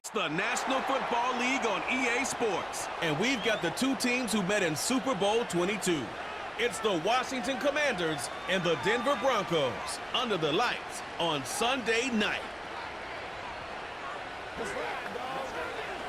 It's the National Football League on EA Sports. And we've got the two teams who met in Super Bowl 22. It's the Washington Commanders and the Denver Broncos under the lights on Sunday night.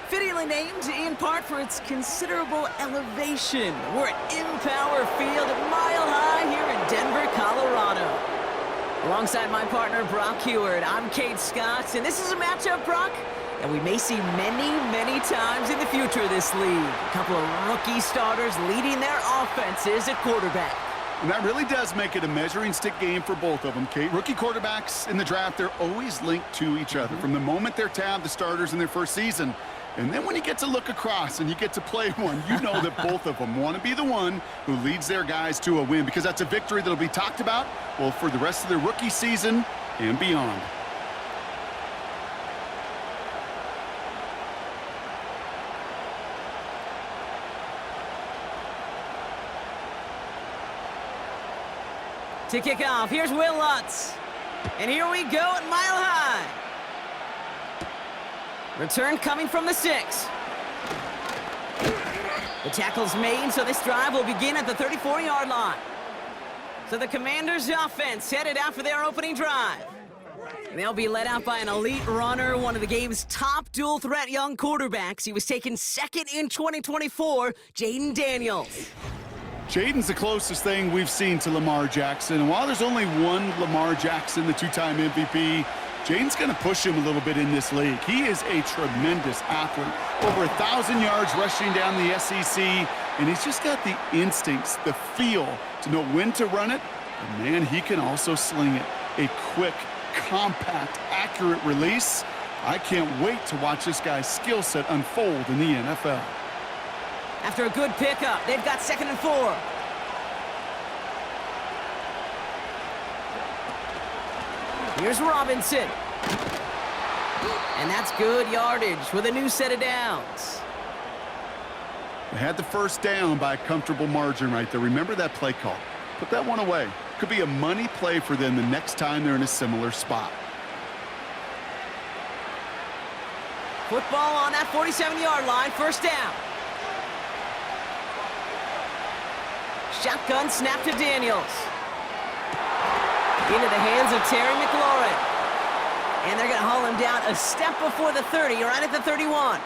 Fittingly named in part for its considerable elevation. We're at Empower Field, mile high here in Denver, Colorado. Alongside my partner, Brock Heward, I'm Kate Scott, and this is a matchup, Brock, that we may see many, many times in the future of this league. A couple of rookie starters leading their offenses at quarterback. And that really does make it a measuring stick game for both of them, Kate. Rookie quarterbacks in the draft, they're always linked to each other from the moment they're tabbed the starters in their first season. And then when you get to look across and you get to play one, you know that both of them want to be the one who leads their guys to a win, because that's a victory that'll be talked about, well, for the rest of their rookie season and beyond. To kick off, here's Will Lutz. And here we go at Mile High. Return coming from the 6. The tackle's made, so this drive will begin at the 34-yard line. So the Commanders' offense headed out for their opening drive. And they'll be led out by an elite runner, one of the game's top dual-threat young quarterbacks. He was taken second in 2024, Jayden Daniels. Jayden's the closest thing we've seen to Lamar Jackson. And while there's only one Lamar Jackson, the two-time MVP, Jayden's going to push him a little bit in this league. He is a tremendous athlete. Over 1,000 yards rushing down the SEC, and he's just got the instincts, the feel to know when to run it. And man, he can also sling it. A quick, compact, accurate release. I can't wait to watch this guy's skill set unfold in the NFL. After a good pickup, they've got 2nd and 4. Here's Robinson. And that's good yardage with a new set of downs. They had the first down by a comfortable margin right there. Remember that play call. Put that one away. Could be a money play for them the next time they're in a similar spot. Football on that 47-yard line, first down. Shotgun snap to Daniels. Into the hands of Terry McLaurin. And they're going to haul him down a step before the 30, right at the 31.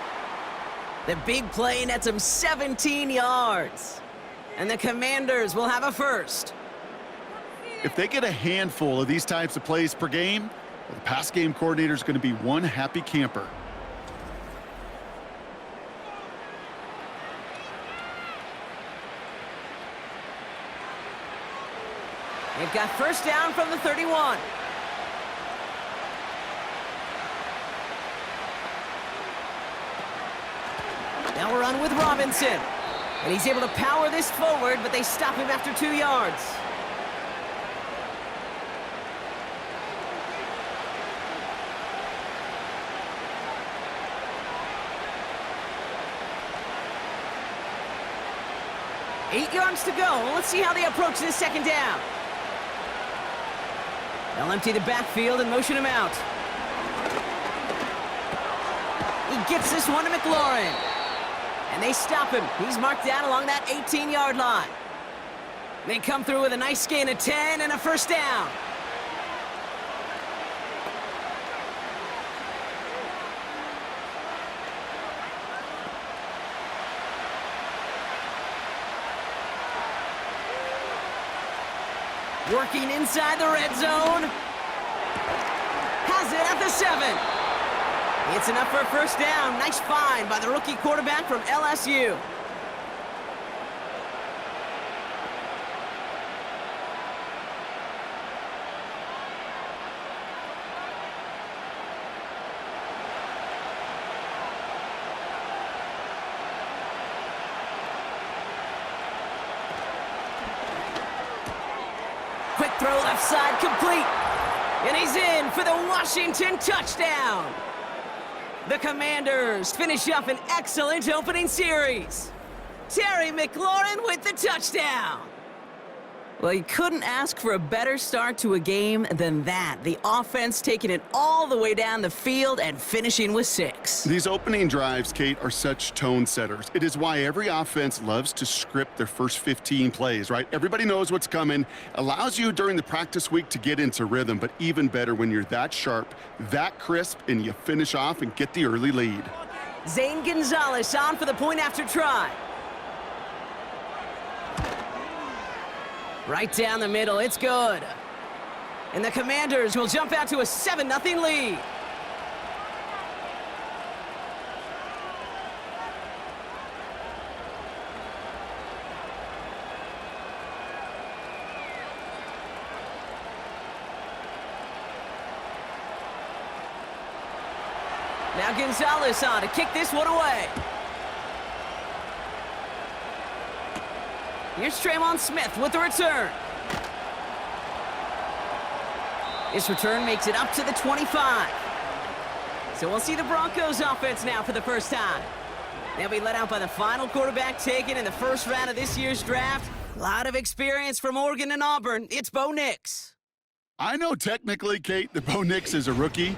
The big play nets him 17 yards. And the Commanders will have a first. If they get a handful of these types of plays per game, well, the pass game coordinator is going to be one happy camper. They've got first down from the 31. Now we're on with Robinson. And he's able to power this forward, but they stop him after 2 yards. Eight yards to go. Let's see how they approach this second down. They'll empty the backfield and motion him out. He gets this one to McLaurin. And they stop him. He's marked down along that 18-yard line. They come through with a nice gain of 10 and a first down. Working inside the red zone. Has it at the 7. It's enough for a first down. Nice find by the rookie quarterback from LSU. Quick throw left side complete. And he's in for the Washington touchdown. The Commanders finish up an excellent opening series. Terry McLaurin with the touchdown. Well, you couldn't ask for a better start to a game than that. The offense taking it all the way down the field and finishing with 6. These opening drives, Kate, are such tone setters. It is why every offense loves to script their first 15 plays, right? Everybody knows what's coming. Allows you during the practice week to get into rhythm, but even better when you're that sharp, that crisp, and you finish off and get the early lead. Zane Gonzalez on for the point after try. Right down the middle, it's good. And the Commanders will jump out to a 7-0 lead. Now Gonzalez on to kick this one away. Here's Tremon Smith with the return. This return makes it up to the 25. So we'll see the Broncos offense now for the first time. They'll be let out by the final quarterback taken in the first round of this year's draft. A lot of experience from Oregon and Auburn. It's Bo Nix. I know technically, Kate, that Bo Nix is a rookie,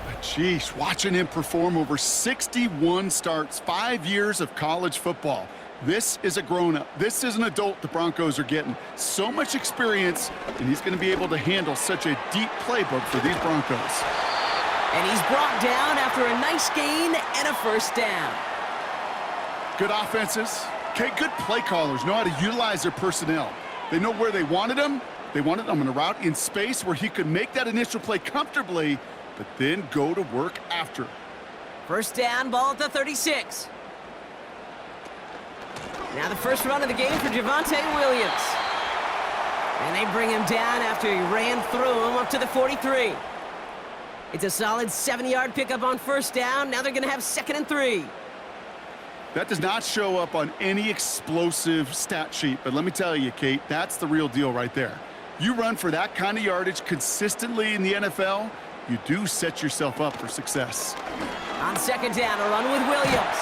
but geez, watching him perform over 61 starts, 5 years of college football. This is a grown-up. This is an adult the Broncos are getting. So much experience, and he's going to be able to handle such a deep playbook for these Broncos. And he's brought down after a nice gain and a first down. Good offenses. Okay, good play callers know how to utilize their personnel. They know where they wanted him. They wanted him in a route in space where he could make that initial play comfortably, but then go to work after. First down, ball at the 36. Now the first run of the game for Javonte Williams. And they bring him down after he ran through him up to the 43. It's a solid 7-yard pickup on first down. Now they're going to have 2nd and 3. That does not show up on any explosive stat sheet, but let me tell you, Kate, that's the real deal right there. You run for that kind of yardage consistently in the NFL, you do set yourself up for success. On second down, a run with Williams.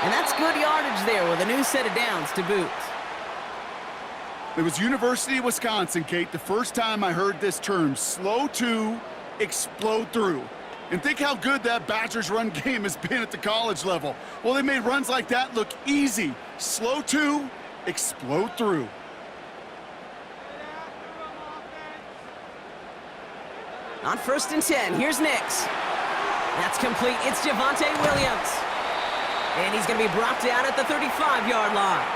And that's good yardage there with a new set of downs to boot. It was University of Wisconsin, Kate, the first time I heard this term, slow to explode through. And think how good that Badgers run game has been at the college level. Well, they made runs like that look easy. Slow to explode through. On 1st and 10, here's Nix. That's complete. It's Javonte Williams. And he's going to be brought down at the 35-yard line.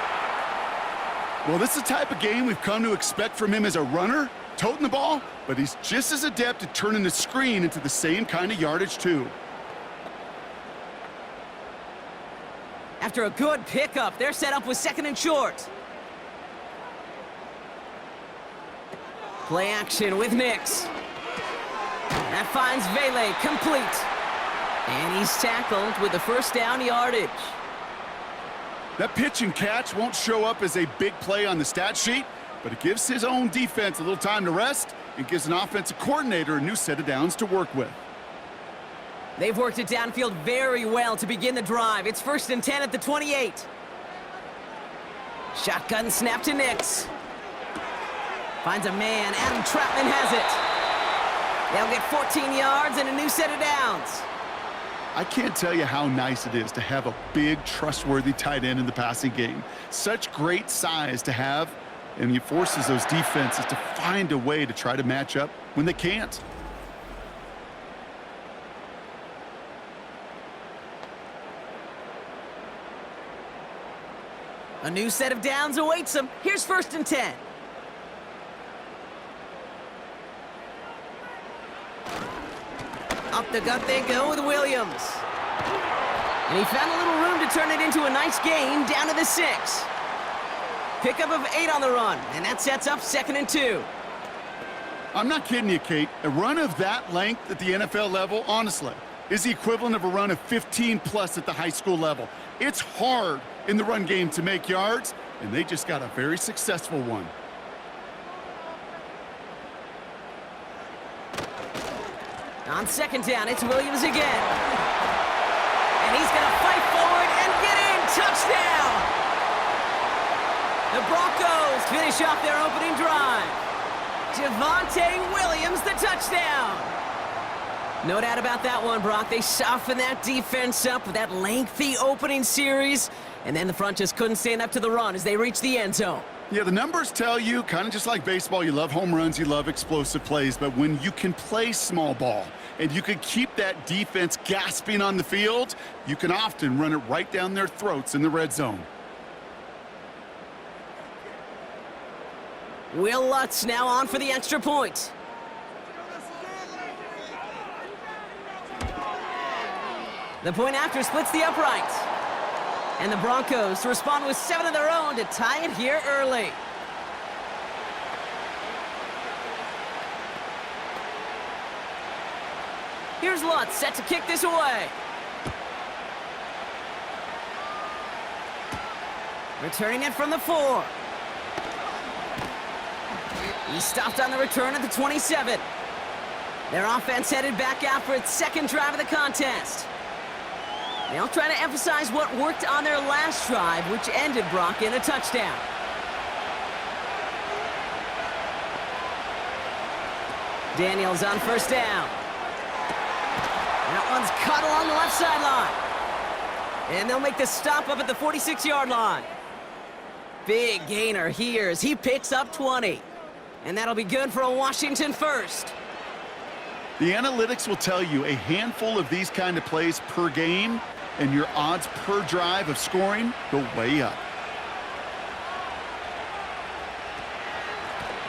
Well, this is the type of game we've come to expect from him as a runner, toting the ball, but he's just as adept at turning the screen into the same kind of yardage, too. After a good pickup, they're set up with 2nd and short. Play action with Nix. That finds Vele complete. And he's tackled with the first down yardage. That pitch and catch won't show up as a big play on the stat sheet, but it gives his own defense a little time to rest and gives an offensive coordinator a new set of downs to work with. They've worked it downfield very well to begin the drive. It's 1st and 10 at the 28. Shotgun snap to Nix. Finds a man. Adam Troutman has it. They'll get 14 yards and a new set of downs. I can't tell you how nice it is to have a big, trustworthy tight end in the passing game. Such great size to have, and he forces those defenses to find a way to try to match up when they can't. A new set of downs awaits them. Here's 1st and 10. Up the gut they go with Williams. And he found a little room to turn it into a nice gain down to the 6. Pickup of 8 on the run, and that sets up 2nd and 2. I'm not kidding you, Kate. A run of that length at the NFL level, honestly, is the equivalent of a run of 15+ at the high school level. It's hard in the run game to make yards, and they just got a very successful one. On 2nd down, it's Williams again. And he's going to fight forward and get in. Touchdown! The Broncos finish off their opening drive. Javonte Williams, the touchdown. No doubt about that one, Brock. They softened that defense up with that lengthy opening series, and then the front just couldn't stand up to the run as they reached the end zone. Yeah, the numbers tell you, kind of just like baseball, you love home runs, you love explosive plays, but when you can play small ball and you can keep that defense gasping on the field, you can often run it right down their throats in the red zone. Will Lutz now on for the extra point. The point after splits the upright. And the Broncos respond with 7 of their own to tie it here early. Here's Lutz set to kick this away. Returning it from the 4. He stopped on the return at the 27. Their offense headed back out for its second drive of the contest. They'll try to emphasize what worked on their last drive, which ended, Brock, in a touchdown. Daniels on first down. That one's caught along the left sideline. And they'll make the stop up at the 46-yard line. Big gainer here as he picks up 20. And that'll be good for a Washington first. The analytics will tell you a handful of these kind of plays per game, and your odds per drive of scoring go way up.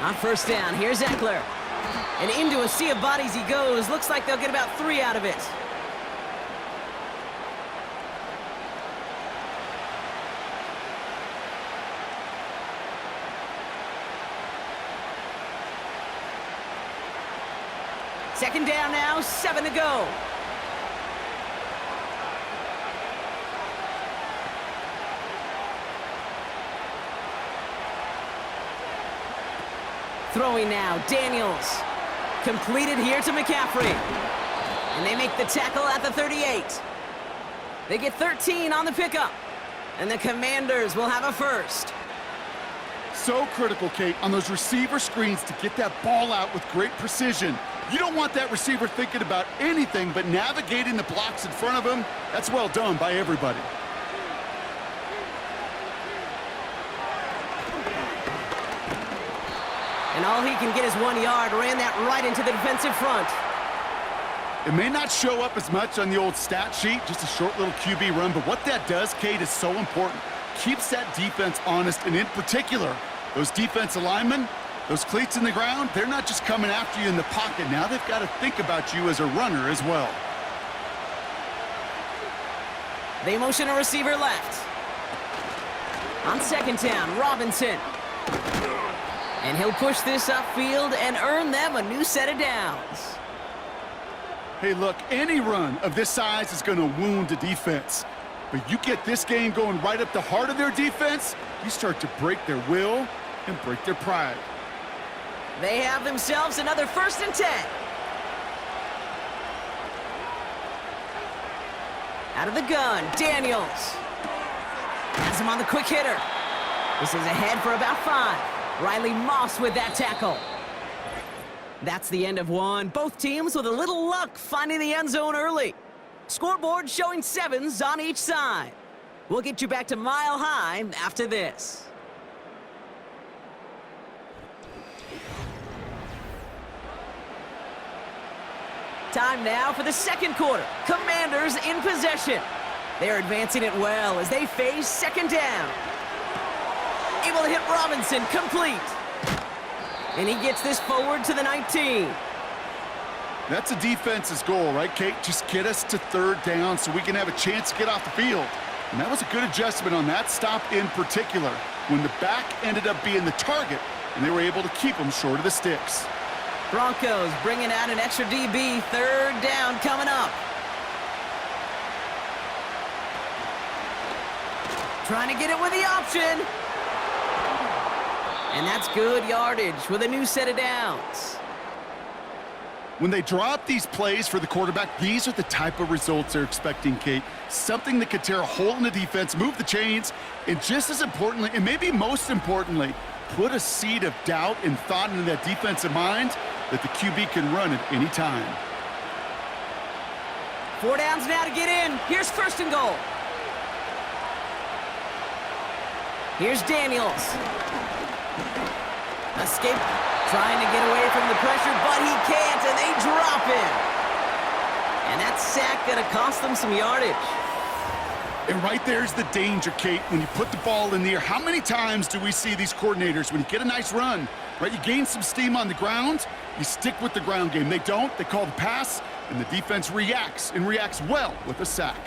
On first down, here's Eckler. And into a sea of bodies he goes. Looks like they'll get about 3 out of it. Second down now, 7 to go. Throwing now, Daniels. Completed here to McCaffrey. And they make the tackle at the 38. They get 13 on the pickup. And the Commanders will have a first. So critical, Kate, on those receiver screens to get that ball out with great precision. You don't want that receiver thinking about anything but navigating the blocks in front of him. That's well done by everybody. And all he can get is 1 yard. Ran that right into the defensive front. It may not show up as much on the old stat sheet, just a short little QB run, but what that does, Kate, is so important. Keeps that defense honest, and in particular, those defensive linemen, those cleats in the ground, they're not just coming after you in the pocket. Now they've got to think about you as a runner as well. They motion a receiver left. On second down, Robinson. And he'll push this upfield and earn them a new set of downs. Hey, look, any run of this size is going to wound the defense. But you get this game going right up the heart of their defense, you start to break their will and break their pride. They have themselves another 1st and 10. Out of the gun, Daniels. Has him on the quick hitter. This is ahead for about 5. Riley Moss with that tackle. That's the end of one. Both teams with a little luck finding the end zone early. Scoreboard showing 7s on each side. We'll get you back to Mile High after this. Time now for the second quarter. Commanders in possession. They're advancing it well as they face second down. Able to hit Robinson, complete. And he gets this forward to the 19. That's a defense's goal, right, Kate? Just get us to 3rd down so we can have a chance to get off the field. And that was a good adjustment on that stop in particular, when the back ended up being the target, and they were able to keep them short of the sticks. Broncos bringing out an extra DB. 3rd down coming up. Trying to get it with the option. And that's good yardage with a new set of downs. When they draw up these plays for the quarterback, these are the type of results they're expecting, Kate. Something that could tear a hole in the defense, move the chains, and just as importantly, and maybe most importantly, put a seed of doubt and thought into that defensive mind that the QB can run at any time. 4 downs now to get in. Here's 1st and goal. Here's Daniels. Escape, trying to get away from the pressure, but he can't, and they drop him. And that sack gonna cost them some yardage. And right there's the danger, Kate, when you put the ball in the air. How many times do we see these coordinators, when you get a nice run, right, you gain some steam on the ground, you stick with the ground game. They don't, they call the pass, and the defense reacts, and reacts well with a sack.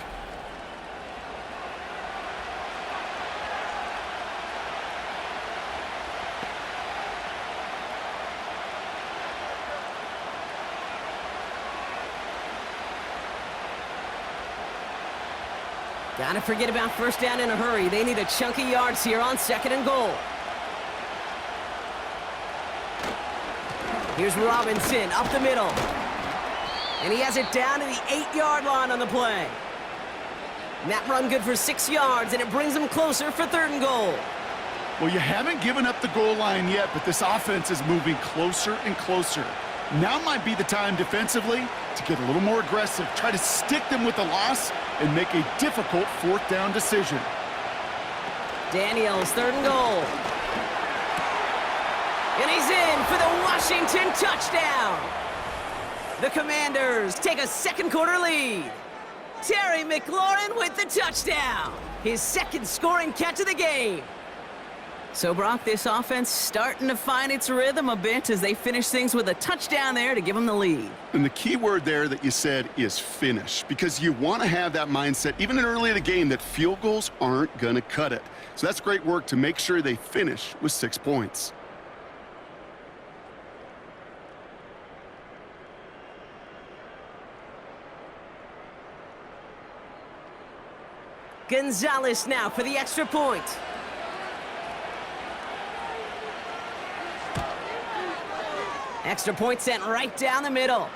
Gotta forget about 1st down in a hurry. They need a chunk of yards here on 2nd and goal. Here's Robinson up the middle. And he has it down to the 8-yard line on the play. And that run good for 6 yards, and it brings them closer for 3rd and goal. Well, you haven't given up the goal line yet, but this offense is moving closer and closer. Now might be the time defensively to get a little more aggressive, try to stick them with the loss, and make a difficult 4th down decision. Daniels, 3rd and goal. And he's in for the Washington touchdown. The Commanders take a 2nd quarter lead. Terry McLaurin with the touchdown. His 2nd scoring catch of the game. So, Brock, this offense starting to find its rhythm a bit as they finish things with a touchdown there to give them the lead. And the key word there that you said is finish, because you want to have that mindset, even in early in the game, that field goals aren't going to cut it. So that's great work to make sure they finish with 6 points. Gonzalez now for the extra point. Extra point sent right down the middle.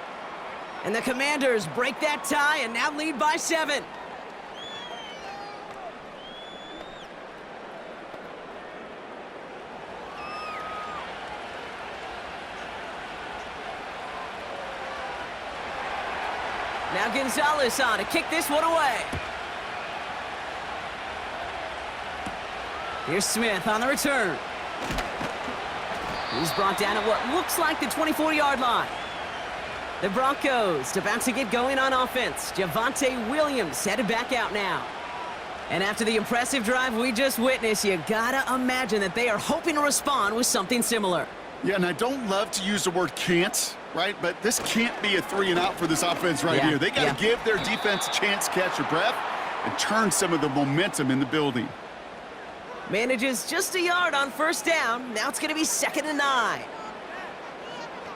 And the Commanders break that tie and now lead by 7. Now Gonzalez on to kick this one away. Here's Smith on the return. He's brought down at what looks like the 24-yard line. The Broncos about to get going on offense. Javonte Williams headed back out now. And after the impressive drive we just witnessed, you gotta imagine that they are hoping to respond with something similar. Yeah, and I don't love to use the word can't, right? But this can't be a 3-and-out for this offense right here. They got to give their defense a chance to catch their breath and turn some of the momentum in the building. Manages just a yard on 1st down. Now it's going to be 2nd and 9.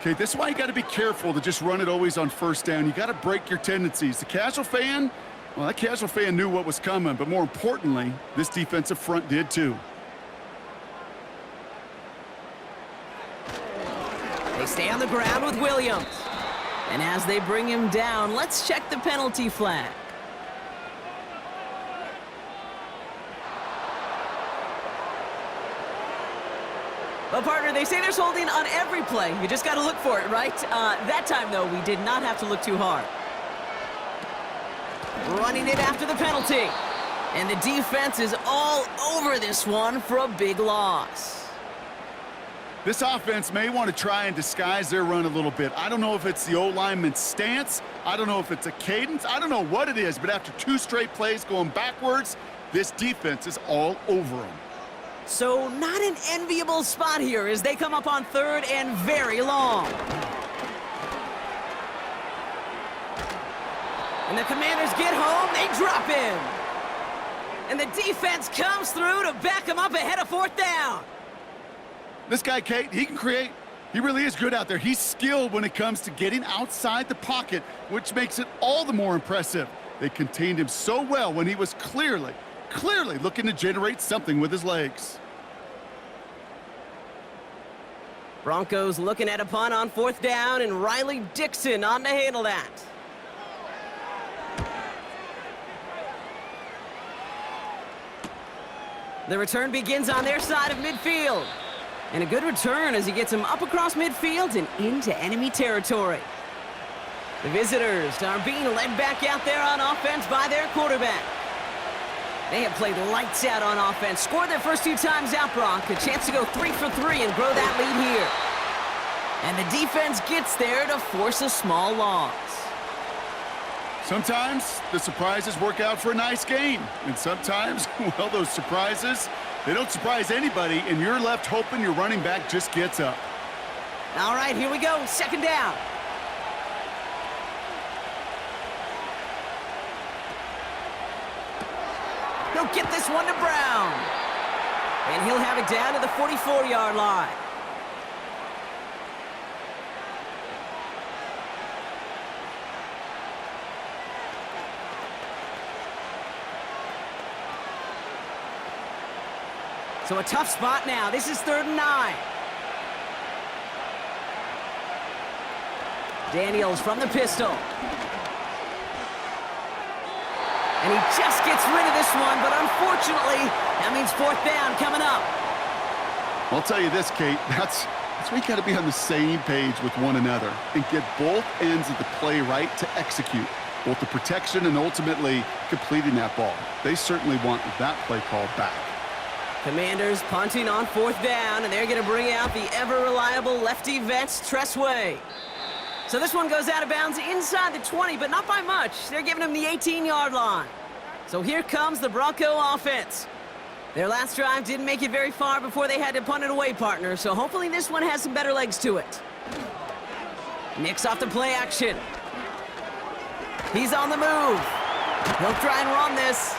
Okay, this is why you got to be careful to just run it always on 1st down. You got to break your tendencies. The casual fan, well, that casual fan knew what was coming, but more importantly, this defensive front did too. They stay on the ground with Williams. And as they bring him down, let's check the penalty flag. Well, partner, they say there's holding on every play. You just got to look for it, right? That time, though, we did not have to look too hard. Running it after the penalty. And the defense is all over this one for a big loss. This offense may want to try and disguise their run a little bit. I don't know if it's the O-lineman's stance. I don't know if it's a cadence. I don't know what it is, but after 2 straight plays going backwards, this defense is all over them. So not an enviable spot here as they come up on 3rd and very long. And the Commanders get home, they drop him. And the defense comes through to back him up ahead of 4th down. This guy, Kate, he can create. He really is good out there. He's skilled when it comes to getting outside the pocket, which makes it all the more impressive. They contained him so well when he was clearly looking to generate something with his legs. Broncos looking at a punt on 4th down, and Riley Dixon on to handle that. The return begins on their side of midfield. And a good return as he gets him up across midfield and into enemy territory. The visitors are being led back out there on offense by their quarterback. They have played lights out on offense, scored their first 2 times out, Brock. A chance to go 3 for 3 and grow that lead here. And the defense gets there to force a small loss. Sometimes the surprises work out for a nice game. And sometimes, well, those surprises, they don't surprise anybody, and you're left hoping your running back just gets up. All right, here we go. 2nd down. He'll get this one to Brown. And he'll have it down to the 44-yard line. So a tough spot now. This is 3rd and 9. Daniels from the pistol. And he just gets rid of this one, but unfortunately, that means 4th down coming up. I'll tell you this, Kate, that's where you got to be on the same page with one another and get both ends of the play right to execute, both the protection and ultimately completing that ball. They certainly want that play call back. Commanders punting on 4th down, and they're going to bring out the ever-reliable lefty vets, Tressway. So this one goes out of bounds inside the 20, but not by much. They're giving him the 18-yard line. So here comes the Bronco offense. Their last drive didn't make it very far before they had to punt it away, partner, so hopefully this one has some better legs to it. Nick's off the play action. He's on the move. He'll try and run this,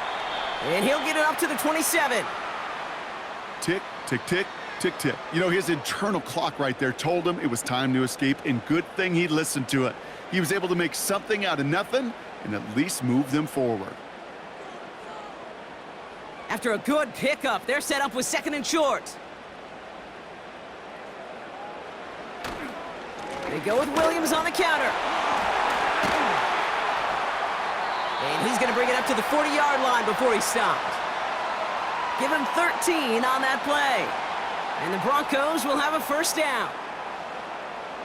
and he'll get it up to the 27. Tick, tick, tick, tick, tick. You know, his internal clock right there told him it was time to escape, and good thing he listened to it. He was able to make something out of nothing and at least move them forward. After a good pickup, they're set up with 2nd and short. They go with Williams on the counter. And he's going to bring it up to the 40-yard line before he stopped. Give him 13 on that play. And the Broncos will have a 1st down.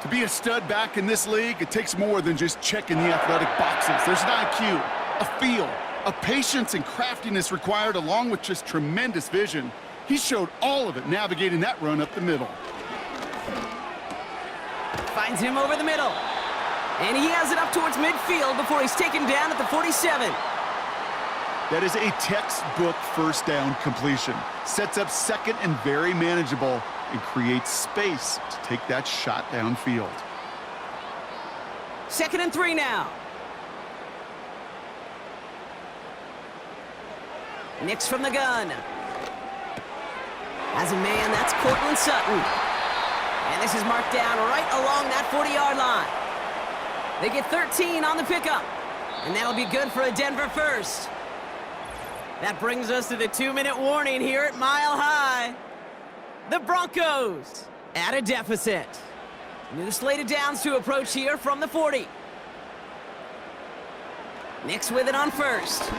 To be a stud back in this league, it takes more than just checking the athletic boxes. There's an IQ, a feel, a patience and craftiness required along with just tremendous vision. He showed all of it navigating that run up the middle. Finds him over the middle. And he has it up towards midfield before he's taken down at the 47. That is a textbook 1st down completion. Sets up 2nd and very manageable and creates space to take that shot downfield. 2nd and 3 now. Nick's from the gun. As a man, that's Cortland Sutton. And this is marked down right along that 40-yard line. They get 13 on the pickup. And that'll be good for a Denver 1st. That brings us to the 2-minute warning here at Mile High. The Broncos at a deficit. New slated downs to approach here from the 40. Nick's with it on 1st.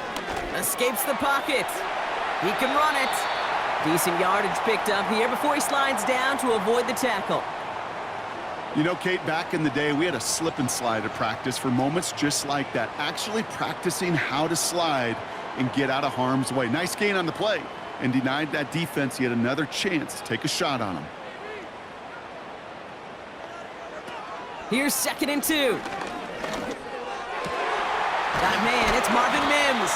Escapes the pocket. He can run it. Decent yardage picked up here before he slides down to avoid the tackle. You know, Kate, back in the day, we had a slip and slide at practice for moments just like that. Actually practicing how to slide and get out of harm's way. Nice gain on the play and denied that defense yet another chance to take a shot on him. Here's 2nd and 2. Got a man, it's Marvin Mims.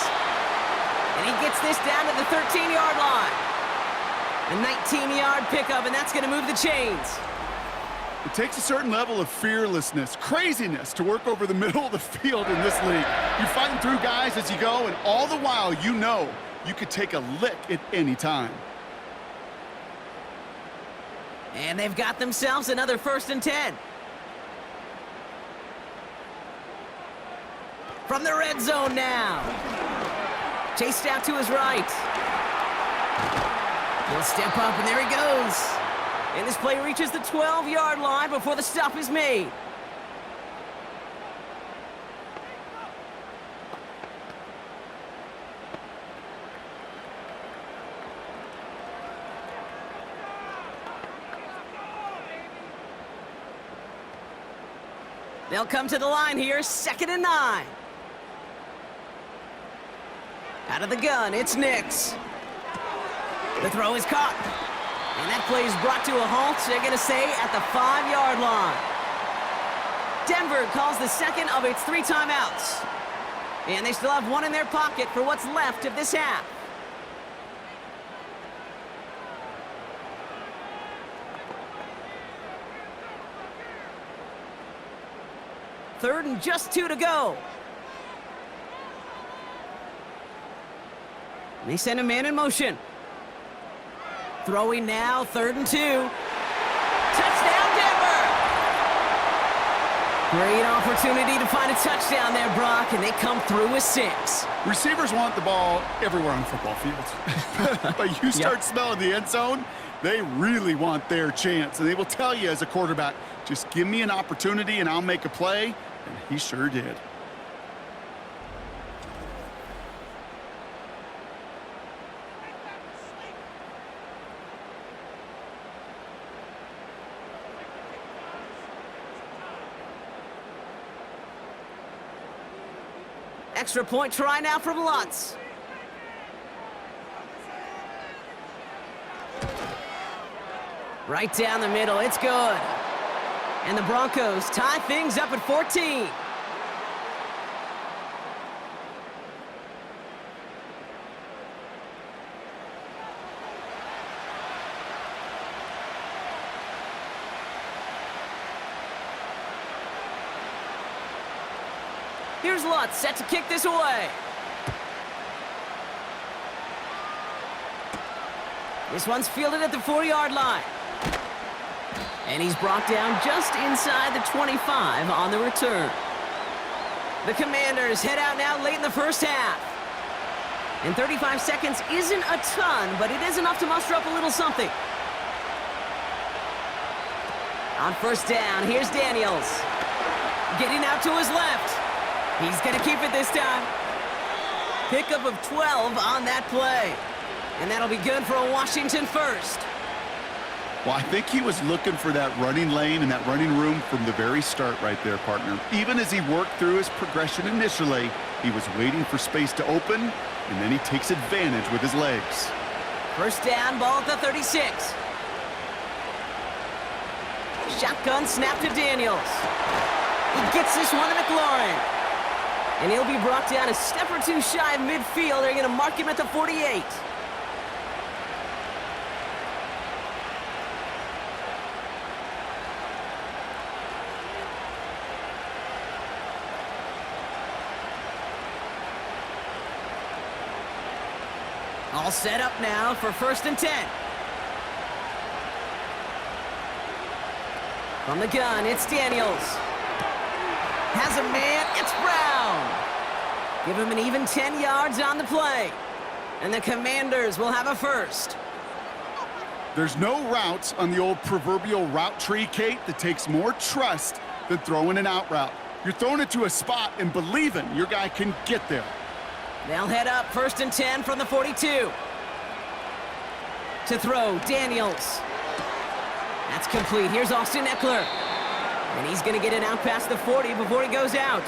And he gets this down to the 13-yard line. A 19-yard pickup, and that's going to move the chains. It takes a certain level of fearlessness, craziness to work over the middle of the field in this league. You're fighting through guys as you go, and all the while you know you could take a lick at any time. And they've got themselves another 1st and 10. From the red zone now. Chased out to his right. He'll step up, and there he goes. And this play reaches the 12-yard line before the stop is made. They'll come to the line here, 2nd and 9. Out of the gun, it's Nix. The throw is caught. And that play is brought to a halt, they're going to say, at the 5-yard line. Denver calls the second of its 3 timeouts. And they still have one in their pocket for what's left of this half. Third and just 2 to go. They send a man in motion. Throwing now, 3rd and 2. Touchdown, Denver! Great opportunity to find a touchdown there, Brock, and they come through with 6. Receivers want the ball everywhere on football fields. But you start smelling the end zone, they really want their chance. And they will tell you as a quarterback, just give me an opportunity and I'll make a play. And he sure did. Extra point try now from Lutz. Right down the middle, it's good. And the Broncos tie things up at 14. Here's Lutz, set to kick this away. This one's fielded at the 4-yard line. And he's brought down just inside the 25 on the return. The Commanders head out now late in the first half. And 35 seconds isn't a ton, but it is enough to muster up a little something. On first down, here's Daniels. Getting out to his left. He's going to keep it this time. Pickup of 12 on that play. And that'll be good for a Washington first. Well, I think he was looking for that running lane and that running room from the very start right there, partner. Even as he worked through his progression initially, he was waiting for space to open, and then he takes advantage with his legs. First down, ball at the 36. Shotgun snap to Daniels. He gets this one to McLaurin. And he'll be brought down a step or 2 shy of midfield. They're going to mark him at the 48. All set up now for 1st and 10. From the gun, it's Daniels. Has a man, it's Brown. Give him an even 10 yards on the play. And the Commanders will have a first. There's no routes on the old proverbial route tree, Kate, that takes more trust than throwing an out route. You're throwing it to a spot and believing your guy can get there. They'll head up 1st and 10 from the 42. To throw, Daniels. That's complete. Here's Austin Eckler. And he's going to get it out past the 40 before he goes out.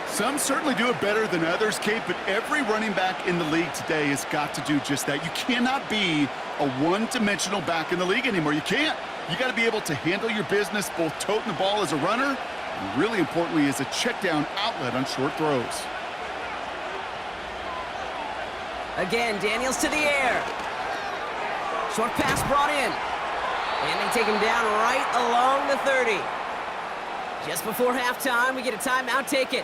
Some certainly do it better than others, Kate, but every running back in the league today has got to do just that. You cannot be a one-dimensional back in the league anymore. You can't. You got to be able to handle your business, both toting the ball as a runner, and really importantly as a check-down outlet on short throws. Again, Daniels to the air. Short pass brought in. And they take him down right along the 30. Just before halftime, we get a timeout taken.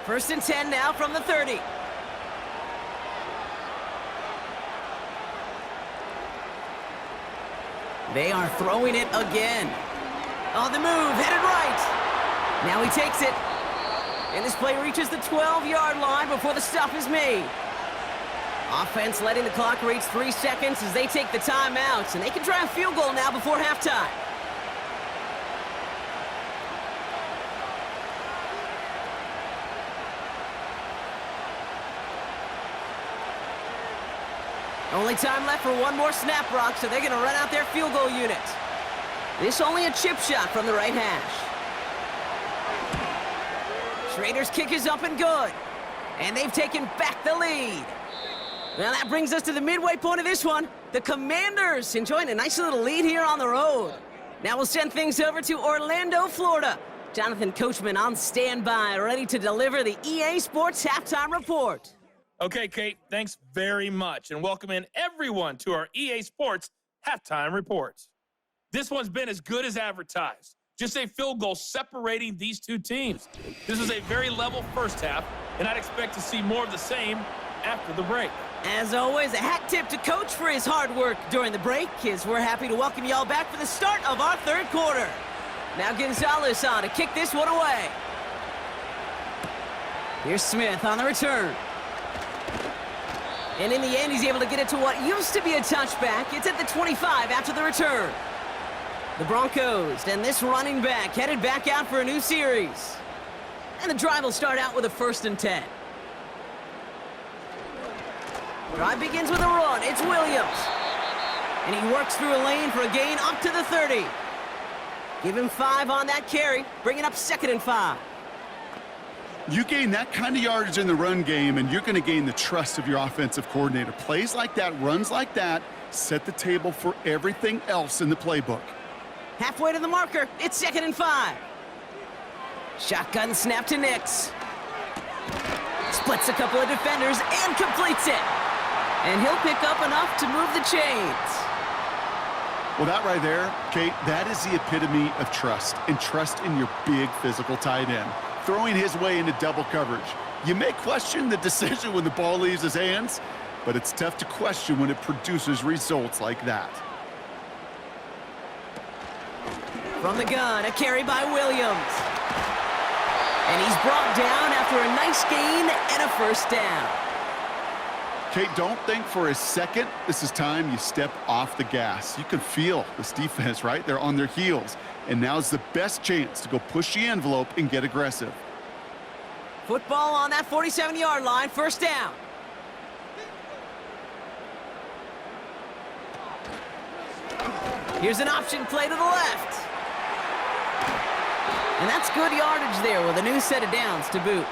First and 10 now from the 30. They are throwing it again. On the move, headed right. Now he takes it. And this play reaches the 12-yard line before the stop is made. Offense letting the clock reach 3 seconds as they take the timeouts, and they can try a field goal now before halftime. Only time left for one more snap, Brock, so they're going to run out their field goal unit. This only a chip shot from the right hash. Schrader's kick is up and good. And they've taken back the lead. Now that brings us to the midway point of this one. The Commanders enjoying a nice little lead here on the road. Now we'll send things over to Orlando, Florida. Jonathan Coachman on standby, ready to deliver the EA Sports Halftime Report. Okay, Kate, thanks very much, and welcome in everyone to our EA Sports Halftime Report. This one's been as good as advertised. Just a field goal separating these two teams. This was a very level first half, and I'd expect to see more of the same after the break. As always, a hat tip to Coach for his hard work during the break, as we're happy to welcome y'all back for the start of our third quarter. Now Gonzalez on to kick this one away. Here's Smith on the return. And in the end, he's able to get it to what used to be a touchback. It's at the 25 after the return. The Broncos and this running back headed back out for a new series. And the drive will start out with a 1st and 10. Drive begins with a run. It's Williams. And he works through a lane for a gain up to the 30. Give him 5 on that carry, bringing up 2nd and 5. You gain that kind of yardage in the run game, and you're going to gain the trust of your offensive coordinator. Plays like that, runs like that, set the table for everything else in the playbook. Halfway to the marker, it's 2nd and 5. Shotgun snap to Nix. Splits a couple of defenders and completes it. And he'll pick up enough to move the chains. Well, that right there, Kate, that is the epitome of trust, and trust in your big physical tight end. Throwing his way into double coverage. You may question the decision when the ball leaves his hands, but it's tough to question when it produces results like that. From the gun, a carry by Williams. And he's brought down after a nice gain and a 1st down. Kate, don't think for a second this is time you step off the gas. You can feel this defense, right? They're on their heels. And now's the best chance to go push the envelope and get aggressive. Football on that 47-yard line, 1st down. Here's an option play to the left. And that's good yardage there with a new set of downs to boot.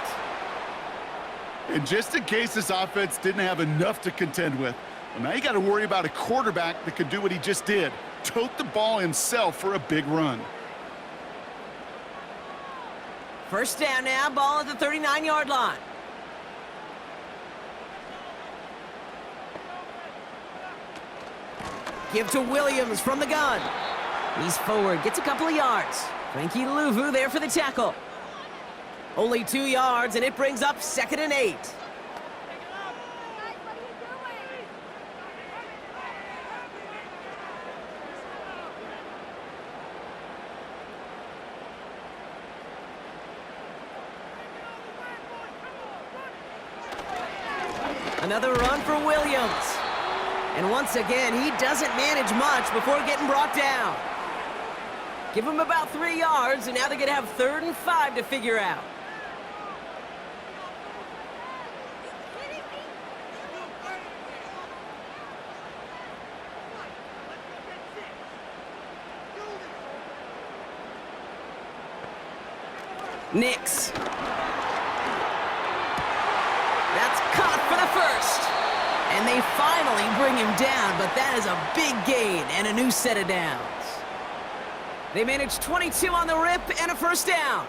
And just in case this offense didn't have enough to contend with, well, now you got to worry about a quarterback that could do what he just did. Tote the ball himself for a big run. 1st down now, ball at the 39-yard line. Give to Williams from the gun. He's forward, gets a couple of yards. Frankie Luvu there for the tackle. Only 2 yards, and it brings up 2nd and 8. Another run for Williams. And once again, he doesn't manage much before getting brought down. Give him about 3 yards, and now they're going to have 3rd and 5 to figure out. Nix. That's caught for the 1st. And they finally bring him down, but that is a big gain and a new set of downs. They managed 22 on the rip and a 1st down.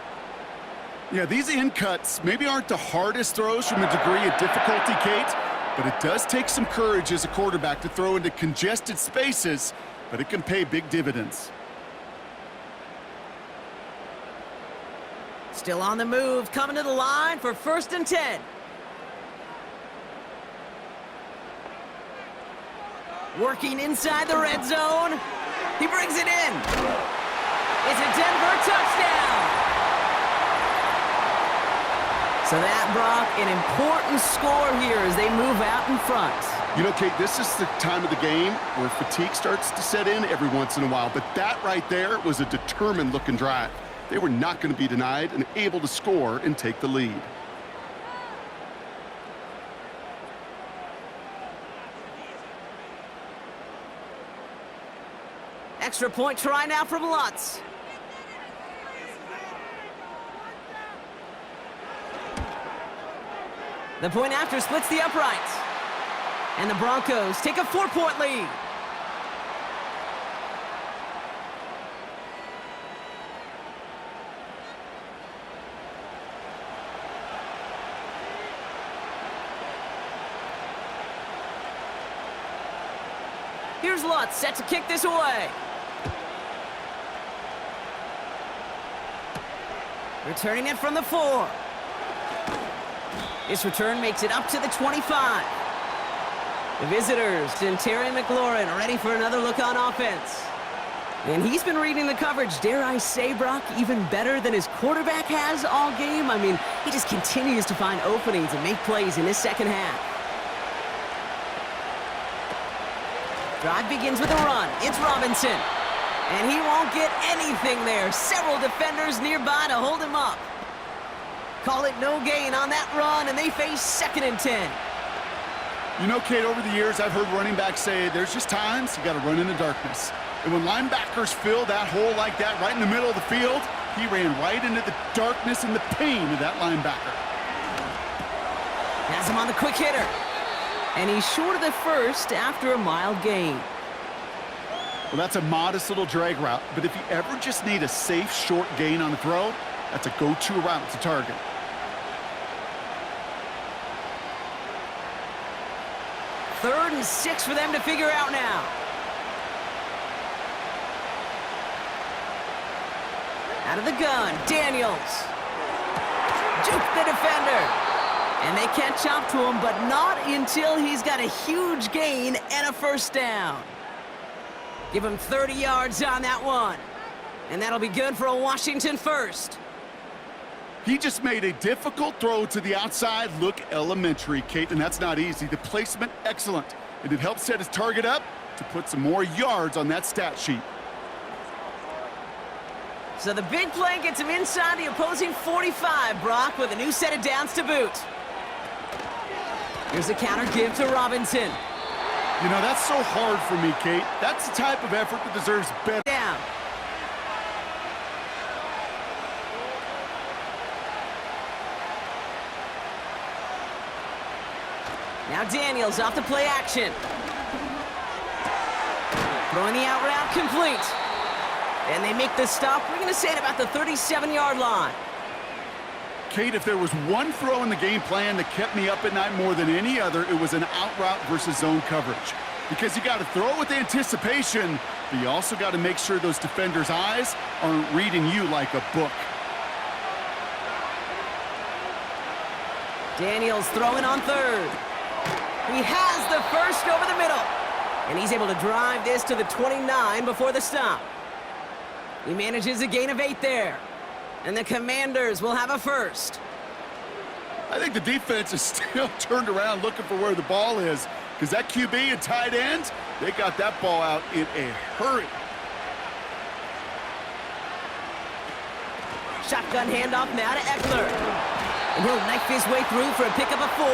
Yeah, these in cuts maybe aren't the hardest throws from a degree of difficulty, Kate, but it does take some courage as a quarterback to throw into congested spaces, but it can pay big dividends. Still on the move, coming to the line for 1st and 10. Working inside the red zone. He brings it in. It's a Denver touchdown. So that, Brock, an important score here as they move out in front. You know, Kate, this is the time of the game where fatigue starts to set in every once in a while. But that right there was a determined-looking drive. They were not going to be denied and able to score and take the lead. Extra point try now from Lutz. The point after splits the uprights. And the Broncos take a 4-point lead. Here's Lutz set to kick this away. Returning it from the 4. This return makes it up to the 25. The visitors, and Terry McLaurin, ready for another look on offense. And he's been reading the coverage, dare I say, Brock, even better than his quarterback has all game. I mean, he just continues to find openings and make plays in this second half. Drive begins with a run. It's Robinson. And he won't get anything there. Several defenders nearby to hold him up. Call it no gain on that run, and they face 2nd and 10. You know, Kate, over the years, I've heard running backs say there's just times you got to run in the darkness. And when linebackers fill that hole like that right in the middle of the field, he ran right into the darkness and the pain of that linebacker. Has him on the quick hitter. And he's short of the first after a mild gain. Well, that's a modest little drag route, but if you ever just need a safe, short gain on the throw, that's a go-to route to target. Third and 6 for them to figure out now. Out of the gun, Daniels. Juke the defender. And they catch up to him, but not until he's got a huge gain and a first down. Give him 30 yards on that one. And that'll be good for a Washington first. He just made a difficult throw to the outside look elementary, Kate, and that's not easy. The placement, excellent. And it helped set his target up to put some more yards on that stat sheet. So the big play gets him inside the opposing 45, Brock, with a new set of downs to boot. Here's a counter give to Robinson. You know, that's so hard for me, Kate. That's the type of effort that deserves better. Down. Now Daniels off the play action. Throwing the out route complete. And they make the stop, we're going to say, at about the 37-yard line. Kate, if there was one throw in the game plan that kept me up at night more than any other, it was an out route versus zone coverage. Because you got to throw with anticipation, but you also got to make sure those defenders' eyes aren't reading you like a book. Daniels throwing on third. He has the first over the middle. And he's able to drive this to the 29 before the stop. He manages a gain of 8 there. And the Commanders will have a first. I think the defense is still turned around looking for where the ball is, because that QB and tight ends, they got that ball out in a hurry. Shotgun handoff now to Eckler. And he'll knife his way through for a pickup of 4.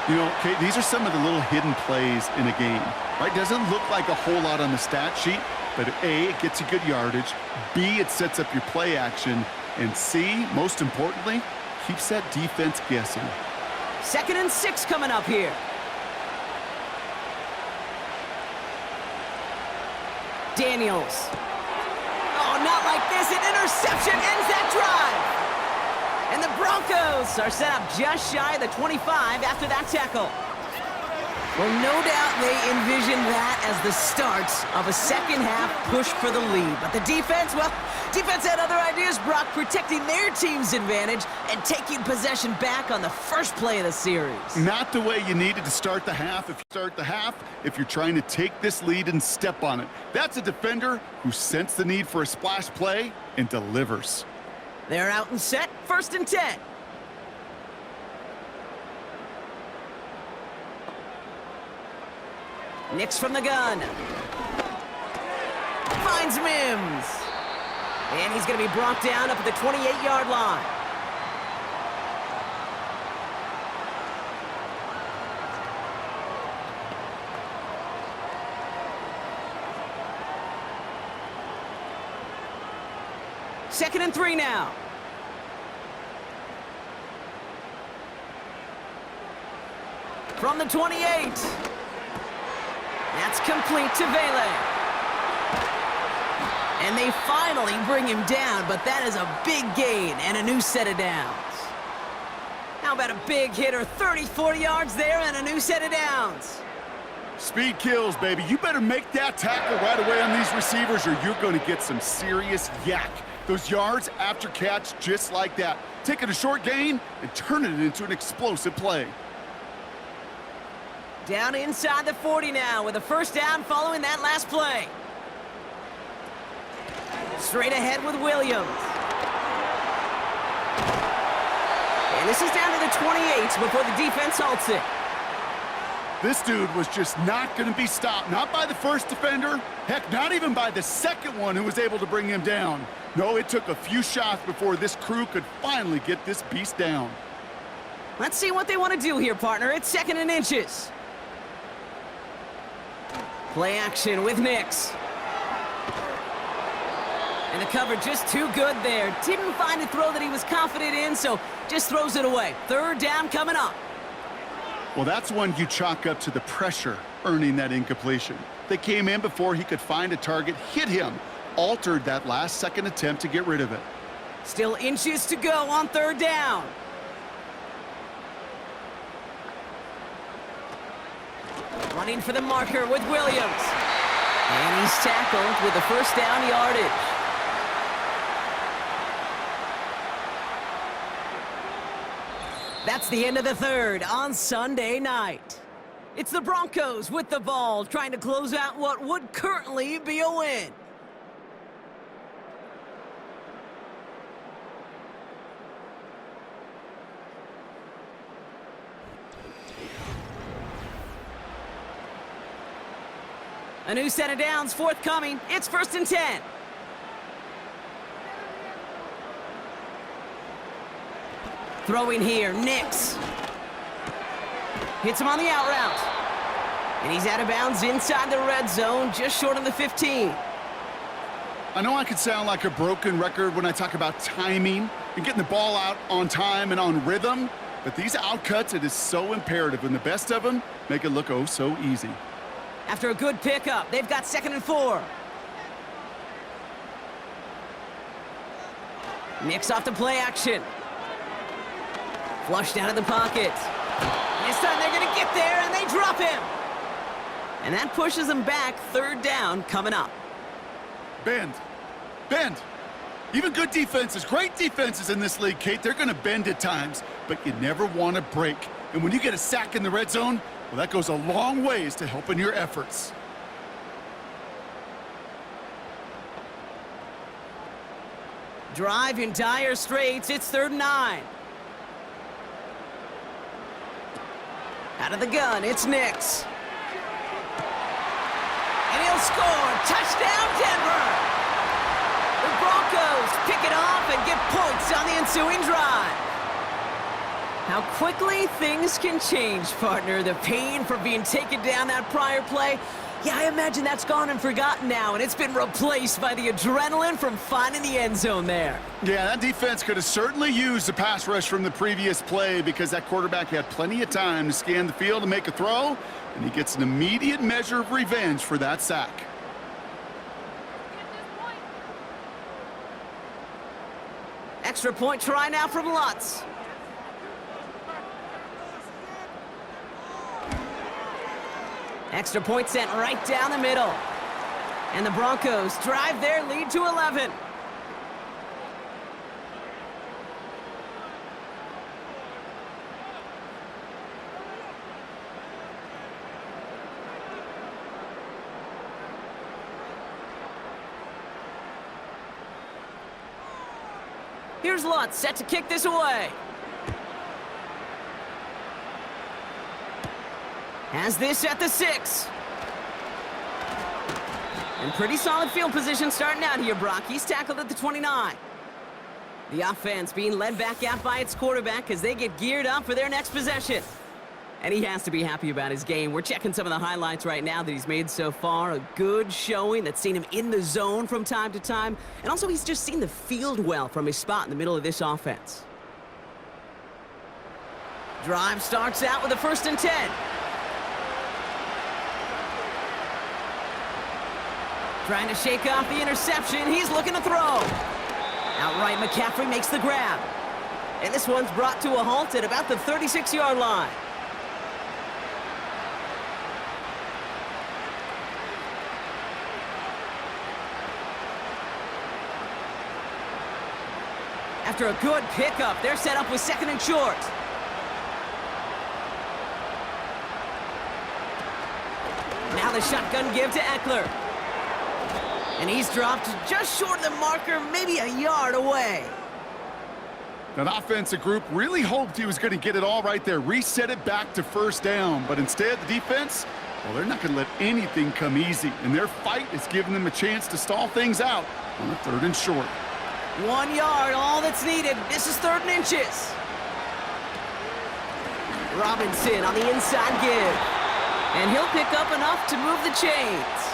You know, Kate, these are some of the little hidden plays in a game, right? Doesn't look like a whole lot on the stat sheet, but A, it gets you good yardage, B, it sets up your play action, and C, most importantly, keeps that defense guessing. 2nd and 6 coming up here. Daniels. Oh, not like this. An interception ends that drive. And the Broncos are set up just shy of the 25 after that tackle. Well, no doubt they envision that as the start of a second-half push for the lead. But the defense, well, defense had other ideas, Brock, protecting their team's advantage and taking possession back on the first play of the series. Not the way you needed to start the half. If you're trying to take this lead and step on it. That's a defender who sensed the need for a splash play and delivers. They're out and set, 1st and 10. Nix from the gun. Finds Mims. And he's going to be brought down up at the 28-yard line. Second and 3 now. From the 28. That's complete to Vele. And they finally bring him down, but that is a big gain and a new set of downs. How about a big hitter, 30, 40 yards there and a new set of downs. Speed kills, baby. You better make that tackle right away on these receivers or you're going to get some serious yak. Those yards after catch just like that. Taking a short gain and turning it into an explosive play. Down inside the 40 now with a 1st down following that last play. Straight ahead with Williams. And this is down to the 28 before the defense halts it. This dude was just not going to be stopped. Not by the first defender. Heck, not even by the second one who was able to bring him down. No, it took a few shots before this crew could finally get this beast down. Let's see what they want to do here, partner. It's 2nd and inches. Play action with Nix. And the cover just too good there. Didn't find a throw that he was confident in, so just throws it away. 3rd down coming up. Well, that's one you chalk up to the pressure earning that incompletion. They came in before he could find a target, hit him, altered that last second attempt to get rid of it. Still inches to go on 3rd down. Running for the marker with Williams. And he's tackled with a 1st down yardage. That's the end of the 3rd on Sunday night. It's the Broncos with the ball, trying to close out what would currently be a win. A new set of downs forthcoming. It's 1st and 10. Throwing here, Nix. Hits him on the out route. And he's out of bounds inside the red zone, just short of the 15. I know I could sound like a broken record when I talk about timing and getting the ball out on time and on rhythm, but these outcuts, it is so imperative, and the best of them make it look oh so easy. After a good pickup, they've got 2nd and 4. Nix off the play action. Flushed out of the pocket. And this time they're going to get there, and they drop him. And that pushes them back. 3rd down coming up. Bend. Bend. Even good defenses, great defenses in this league, Kate, they're going to bend at times, but you never want to break. And when you get a sack in the red zone, well, that goes a long ways to helping your efforts. Drive in dire straits. It's 3rd and 9. Out of the gun, it's Nix. And he'll score. Touchdown, Denver! The Broncos pick it off and get points on the ensuing drive. How quickly things can change, partner. The pain for being taken down that prior play, yeah, I imagine that's gone and forgotten now, and it's been replaced by the adrenaline from finding the end zone there. Yeah, that defense could have certainly used the pass rush from the previous play because that quarterback had plenty of time to scan the field and make a throw, and he gets an immediate measure of revenge for that sack. Extra point try now from Lutz. Extra point sent right down the middle. And the Broncos drive their lead to 11. Here's Lutz set to kick this away. Has this at the 6. And pretty solid field position starting out here, Brock. He's tackled at the 29. The offense being led back out by its quarterback as they get geared up for their next possession. And he has to be happy about his game. We're checking some of the highlights right now that he's made so far. A good showing that's seen him in the zone from time to time. And also he's just seen the field well from his spot in the middle of this offense. Drive starts out with a 1st and 10. Trying to shake off the interception. He's looking to throw. Outright McCaffrey makes the grab. And this one's brought to a halt at about the 36-yard line. After a good pickup, they're set up with 2nd and short. Now the shotgun give to Eckler. And he's dropped just short of the marker, maybe a yard away. That offensive group really hoped he was going to get it all right there, reset it back to 1st down. But instead, the defense, well, they're not going to let anything come easy. And their fight is giving them a chance to stall things out on the 3rd and short. 1 yard, all that's needed. This is 3rd and inches. Robinson on the inside give. And he'll pick up enough to move the chains.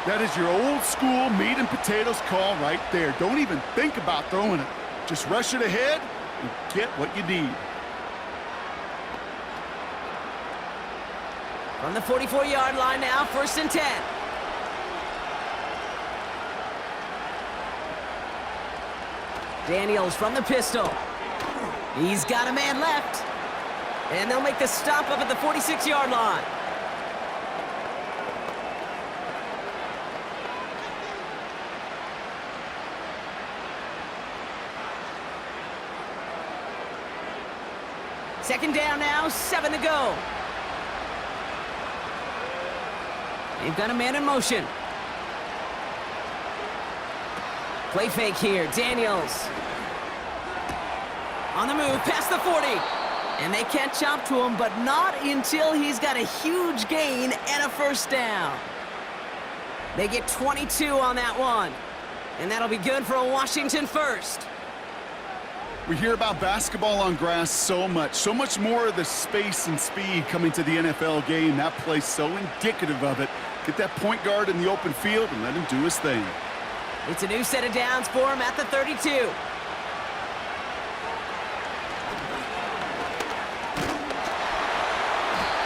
That is your old school meat and potatoes call right there. Don't even think about throwing it. Just rush it ahead and get what you need. From the 44-yard line now, 1st and 10. Daniels from the pistol. He's got a man left. And they'll make the stop up at the 46-yard line. Second down now, 7 to go. They've got a man in motion. Play fake here, Daniels. On the move, past the 40. And they catch up to him, but not until he's got a huge gain and a 1st down. They get 22 on that one. And that'll be good for a Washington 1st. We hear about basketball on grass so much more of the space and speed coming to the NFL game. That play's so indicative of it. Get that point guard in the open field and let him do his thing. It's a new set of downs for him at the 32.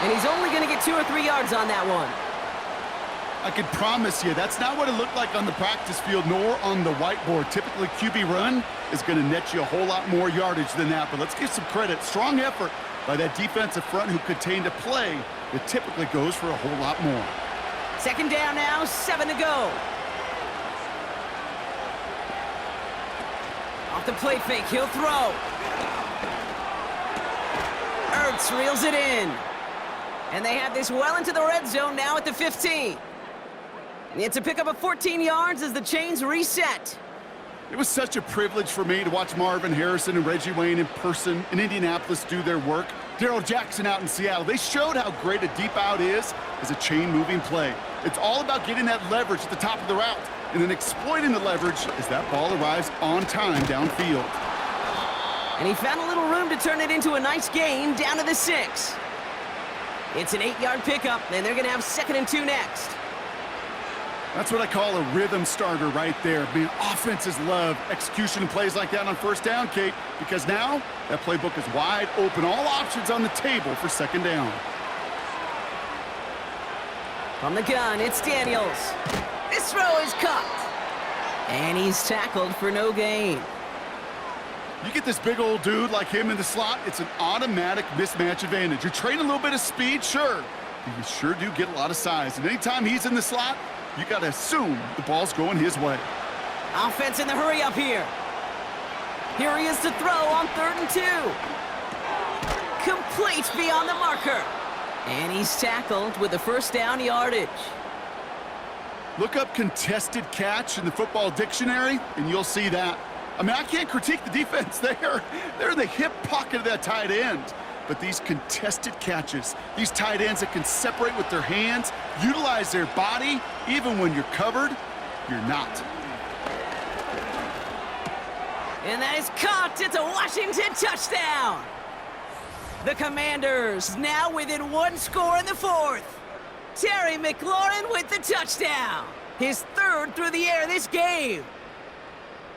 And he's only going to get 2 or 3 yards on that one. I can promise you that's not what it looked like on the practice field nor on the whiteboard. Typically, QB run is going to net you a whole lot more yardage than that. But let's give some credit. Strong effort by that defensive front who contained a play that typically goes for a whole lot more. Second down now, 7 to go. Off the play fake, he'll throw. Ertz reels it in. And they have this well into the red zone now at the 15. It's a pickup of 14 yards as the chains reset. It was such a privilege for me to watch Marvin Harrison and Reggie Wayne in person in Indianapolis do their work. Darrell Jackson out in Seattle. They showed how great a deep out is as a chain-moving play. It's all about getting that leverage at the top of the route and then exploiting the leverage as that ball arrives on time downfield. And he found a little room to turn it into a nice gain down to the 6. It's an 8-yard pickup, and they're going to have 2nd and 2 next. That's what I call a rhythm starter right there. Man, offenses love execution and plays like that on 1st down, Kate, because now that playbook is wide open. All options on the table for 2nd down. From the gun, it's Daniels. This throw is caught. And he's tackled for no gain. You get this big old dude like him in the slot, it's an automatic mismatch advantage. You're trading a little bit of speed, sure, He sure do get a lot of size. And anytime he's in the slot, you got to assume the ball's going his way. Offense in the hurry up here. Here he is to throw on 3rd and 2. Complete beyond the marker. And he's tackled with the first down yardage. Look up contested catch in the football dictionary, and you'll see that. I mean, I can't critique the defense there. They're in the hip pocket of that tight end. But these contested catches, these tight ends that can separate with their hands, utilize their body, even when you're covered, you're not. And that is caught. It's a Washington touchdown. The Commanders now within 1 score in the 4th. Terry McLaurin with the touchdown. His 3rd through the air this game.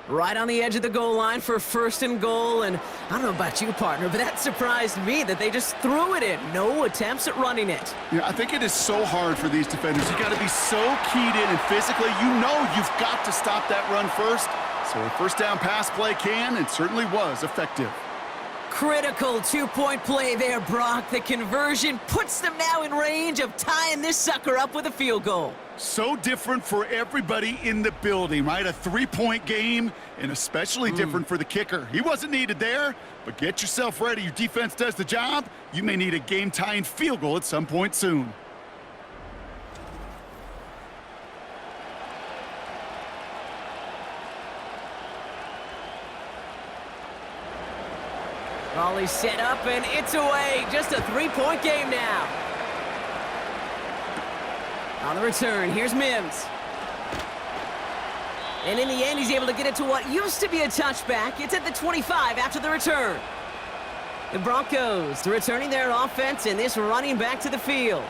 Right on the edge of the goal line for 1st and goal. And I don't know about you, partner, but that surprised me that they just threw it in. No attempts at running it. Yeah, I think it is so hard for these defenders. You got to be so keyed in and physically. You know you've got to stop that run first. So a first down pass play can and certainly was effective. Critical 2-point play there, Brock. The conversion puts them now in range of tying this sucker up with a field goal. So different for everybody in the building, right? A 3-point game, and especially different for the kicker. He wasn't needed there, but get yourself ready. Your defense does the job. You may need a game-tying field goal at some point soon. Raleigh set up, and it's away. Just a 3-point game now. On the return, here's Mims. And in the end, he's able to get it to what used to be a touchback. It's at the 25 after the return. The Broncos returning their offense, and this running back to the field.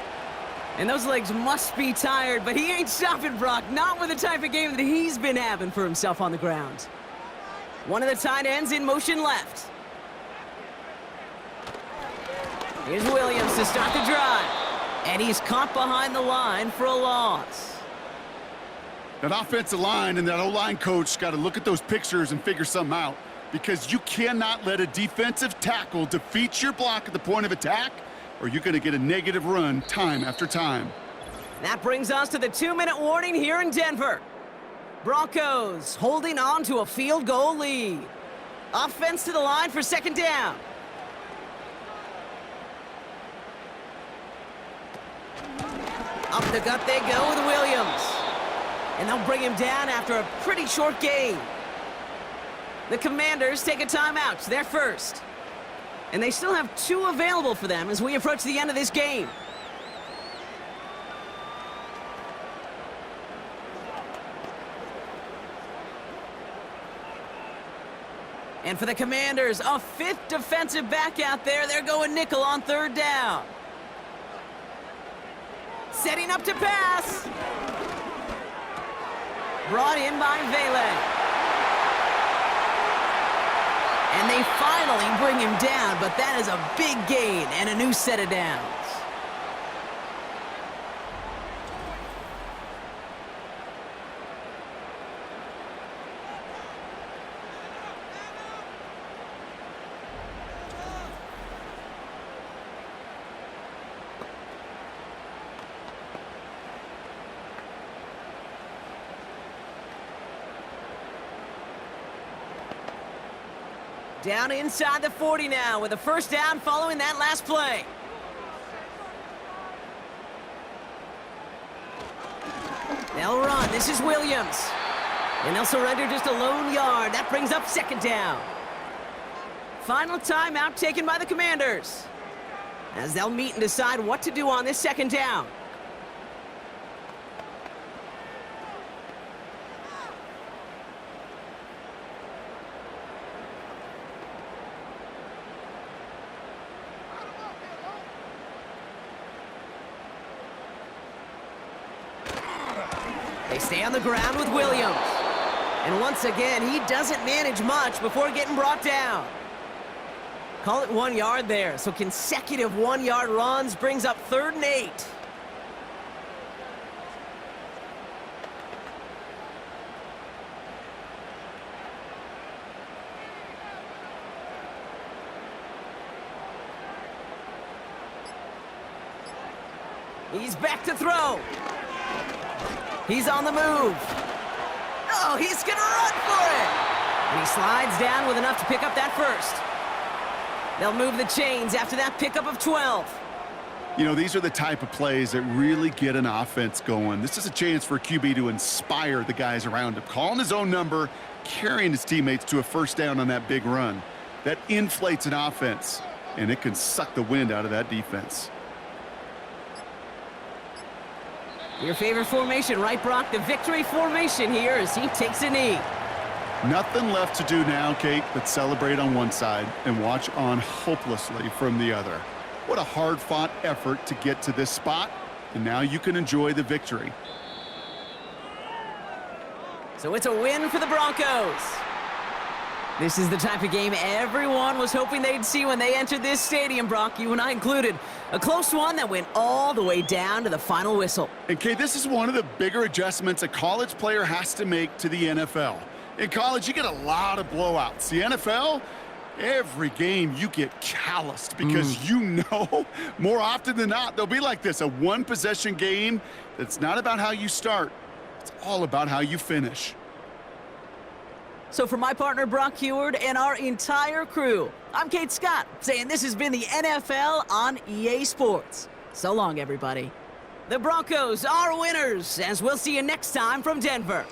And those legs must be tired, but he ain't stopping, Brock. Not with the type of game that he's been having for himself on the ground. One of the tight ends in motion left. Here's Williams to start the drive. And he's caught behind the line for a loss. That offensive line and that O-line coach got to look at those pictures and figure something out, because you cannot let a defensive tackle defeat your block at the point of attack, or you're going to get a negative run time after time. That brings us to the 2-minute warning here in Denver. Broncos holding on to a field goal lead. Offense to the line for 2nd down. Up the gut they go with Williams. And they'll bring him down after a pretty short game. The Commanders take a timeout. They're first. And they still have 2 available for them as we approach the end of this game. And for the Commanders, a 5th defensive back out there. They're going nickel on 3rd down. Setting up to pass. Brought in by Vele. And they finally bring him down, but that is a big gain and a new set of downs. Down inside the 40 now with a first down following that last play. They'll run. This is Williams. And they'll surrender just a lone yard. That brings up 2nd down. Final timeout taken by the Commanders, as they'll meet and decide what to do on this 2nd down. They stay on the ground with Williams. And once again, he doesn't manage much before getting brought down. Call it 1 yard there. So consecutive 1-yard runs brings up 3rd and 8. He's back to throw. He's on the move. Oh, he's going to run for it. And he slides down with enough to pick up that first. They'll move the chains after that pickup of 12. You know, these are the type of plays that really get an offense going. This is a chance for a QB to inspire the guys around him. Calling his own number, carrying his teammates to a first down on that big run. That inflates an offense, and it can suck the wind out of that defense. Your favorite formation, right, Brock? The victory formation here as he takes a knee. Nothing left to do now, Kate, but celebrate on one side and watch on hopelessly from the other. What a hard-fought effort to get to this spot, and now you can enjoy the victory. So it's a win for the Broncos. This is the type of game everyone was hoping they'd see when they entered this stadium, Brock, you and I included. A close one that went all the way down to the final whistle. And, Kate, this is one of the bigger adjustments a college player has to make to the NFL. In college, you get a lot of blowouts. The NFL, every game you get calloused because you know more often than not they'll be like this, a one-possession game that's not about how you start. It's all about how you finish. So for my partner, Brock Heward, and our entire crew, I'm Kate Scott, saying this has been the NFL on EA Sports. So long, everybody. The Broncos are winners, as we'll see you next time from Denver.